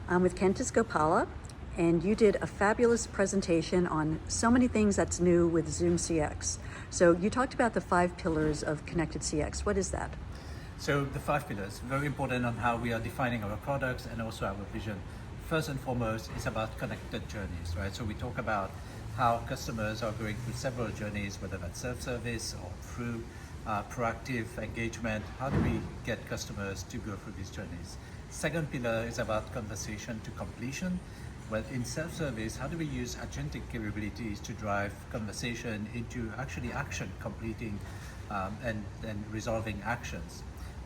I'm with Kentis Gopalla, and you did a fabulous presentation on so many things that's new with Zoom CX. So you talked about the 5 pillars of connected CX. What is that? So the 5 pillars, very important on how we are defining our products and also our vision. First and foremost is about connected journeys, right? So we talk about how customers are going through several journeys, whether that's self-service or through proactive engagement. How do we get customers to go through these journeys? Second pillar is about conversation to completion. Well, in self-service, how do we use agentic capabilities to drive conversation into actually action, completing and resolving actions?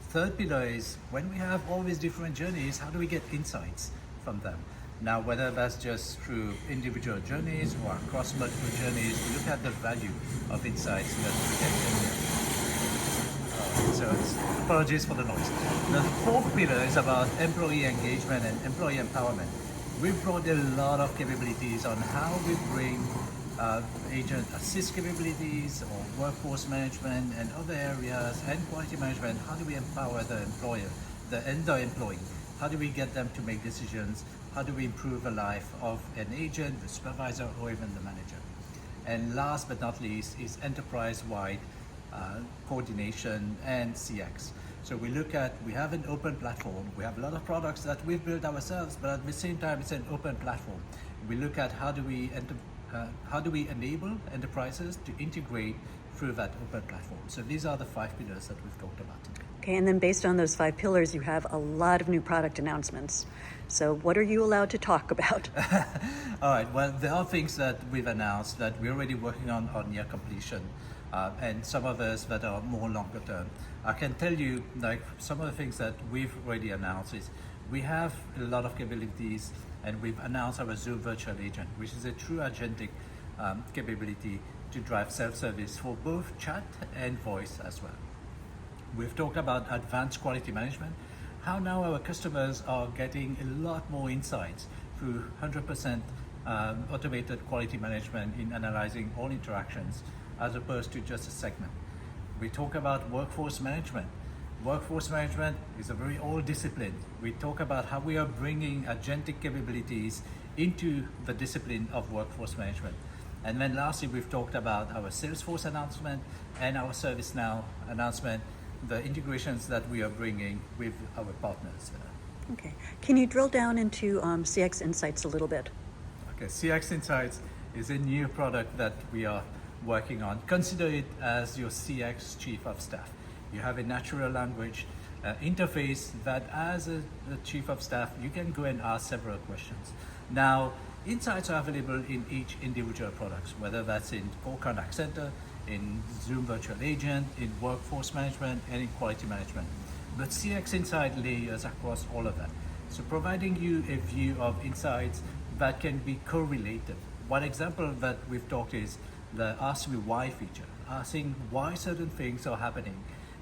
Third pillar is when we have all these different journeys, how do we get insights from them? Now, whether that's just through individual journeys or across multiple journeys, we look at the value of insights that we get. So apologies for the noise. The fourth pillar is about employee engagement and employee empowerment. We've brought a lot of capabilities on how we bring agent assist capabilities or workforce management and other areas and quality management. How do we empower the employer, the employee? How do we get them to make decisions? How do we improve the life of an agent, the supervisor, or even the manager? And last but not least is enterprise-wide coordination and CX. So we have an open platform. We have a lot of products that we've built ourselves, but at the same time, it's an open platform. We look at how do we enable enterprises to integrate through that open platform. So these are the 5 pillars that we've talked about today. Okay, and then based on those 5 pillars, you have a lot of new product announcements. So what are you allowed to talk about? All right, well, there are things that we've announced that we're already working on near completion. And some others that are more longer term. I can tell you, like some of the things that we've already announced is we have a lot of capabilities, and we've announced our Zoom Virtual Agent, which is a true agentic capability to drive self-service for both chat and voice as well. We've talked about advanced quality management, how now our customers are getting a lot more insights through 100% automated quality management in analyzing all interactions, as opposed to just a segment. We talk about workforce management. Workforce management is a very old discipline. We talk about how we are bringing agentic capabilities into the discipline of workforce management. And then lastly, we've talked about our Salesforce announcement and our ServiceNow announcement, the integrations that we are bringing with our partners. Okay, can you drill down into CX Insights a little bit? Okay, CX Insights is a new product that we are working on. Consider it as your CX chief of staff. You have a natural language interface that as a chief of staff, you can go and ask several questions. Now, insights are available in each individual products, whether that's in Core Contact Center, in Zoom Virtual Agent, in Workforce Management, and in Quality Management. But CX Insight layers across all of that. So providing you a view of insights that can be correlated. One example that we've talked is the Ask Me Why feature, asking why certain things are happening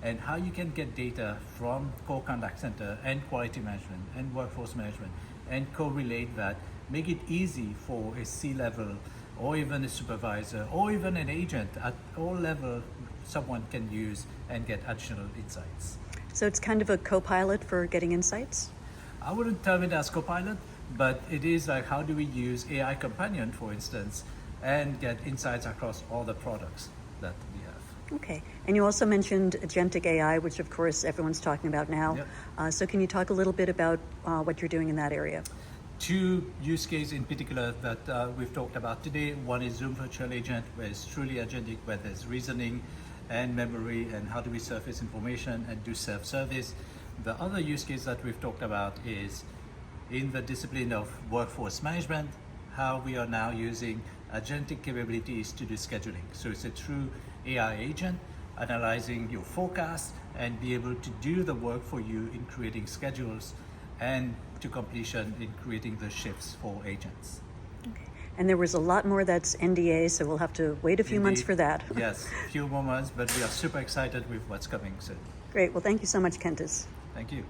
and how you can get data from Core Contact Center and Quality Management and Workforce Management and correlate that, make it easy for a C-level or even a supervisor or even an agent at all levels someone can use and get additional insights. So it's kind of a co-pilot for getting insights? I wouldn't term it as co-pilot, but it is like how do we use AI Companion, for instance, and get insights across all the products that we have. Okay, and you also mentioned agentic AI, which of course everyone's talking about now. Yep. So can you talk a little bit about what you're doing in that area? 2 use cases in particular that we've talked about today. One is Zoom Virtual Agent, where it's truly agentic, where there's reasoning and memory, and how do we surface information and do self-service. The other use case that we've talked about is in the discipline of workforce management, how we are now using agentic capabilities to do scheduling. So it's a true AI agent analyzing your forecast and be able to do the work for you in creating schedules and to completion in creating the shifts for agents. Okay. And there was a lot more that's NDA, so we'll have to wait a few months for that. Yes, a few more months, but we are super excited with what's coming soon. Great. Well, thank you so much, Kentis. Thank you.